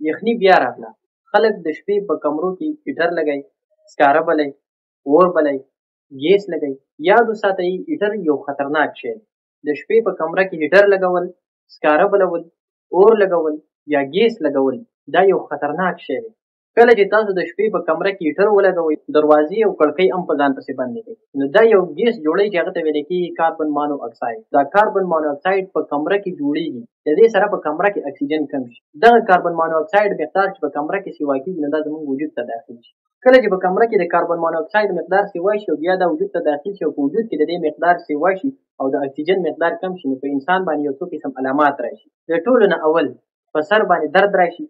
یخني بیا راغله. خلک د شپې په کمرو کې هیټر لګوي، سکاره بلوي، اور بلوي، ګیس لګوي. یاد وساتئ هیټر یو خطرناک شی دی. د شپې په کمره کې هیټر لګول، سکاره بلول، اور لګول یا ګیس لګول دا یو خطرناک شی دی. کله چې تاسو د شپې په کمره کې هیټر ولګوئ، دروازې او کړکۍ هم په ځان پسې بندې کړئ، نو دا یو ګیس جوړوي چې هغه ته ویل کېږي کاربن مانو اکساید. دا کاربن مانو اکساید په کمره کې جوړیږي، د دې سره په کمره کې اکسیجن کم شي. دغه کاربن مانو اکساید مقدار چې په کمره کې سیوا کېږي نو دا زموږ وجود ته داخل شي. کله چې په کمره کې د کاربن مانو اکساید مقدار سیوا شي او بیا دا وجود ته داخل شي او په وجود کې د دې مقدار سیوا شي او د اکسیجن مقدار کم شي، نو په انسان باندې یو څو قسم علامات راشي. د ټولو نه اول په سر باندې درد راشي،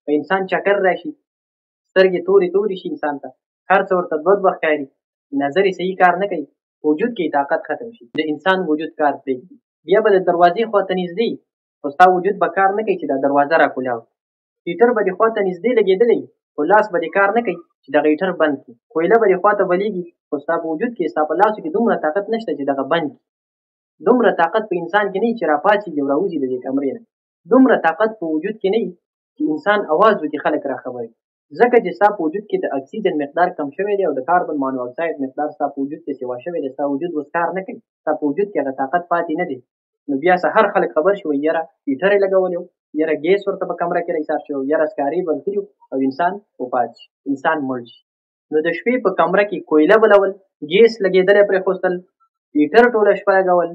په انسان چکر راشي، سترګې تورې شي، انسان ته هر څه ورته دوه ښکاري، نظر یې صحیح کار نه کوي، وجود کې طاقت ختم شي، د انسان وجود کار پرېږدي. بیا به د دروازې خواته نږدې خو ستا وجود به کار نه کوي چې دا دروازه راکولاو. هیټر به دې خواته نږدې لګېدلی خو لاس به دې کار نه کوي چې دغه هیټر بند کړي. کویله به دې خواته بلیږي خو ستا په وجود کې، ستا په لاسو کې دومره طاقت نشته چې دغه بند کړي. دومره طاقت په انسان کې نه وي چې راپاڅېږي او راوځي د دې کمرې نه. دومره طاقت په وجود کې نه وي چې انسان اواز وکړي خلک راخبروي. ځکه چې ستا په وجود کې د اکسیجن مقدار کم شوی دی او د کاربن مانو اکساید مقدار ستا په وجود کې سیوا شوی دی. ستا وجود اوس کار نه کوي، ستا په وجود کې هغه طاقت پاتې نه دی. نو بیا سهار خلک خبر شي وایي یاره هیټر یې لګولی و، یاره ګیس ورته په کمره کې راایسار شوی و، یاره سکارې بند کړي او انسان وفات شي، انسان مړ شي. نو د شپې په کمره کې کویله بلول، ګیس لګېدلی پرېښوستل، هیټر ټوله شپه لګول،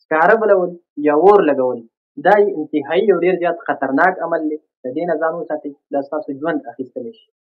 سکاره بلول یا اور لګول، دا انتهایي او ډېر زیات خطرناک عمل دی. د دې نه ځان وساتئ، دا ستاسو ژوند اخیستلی شي.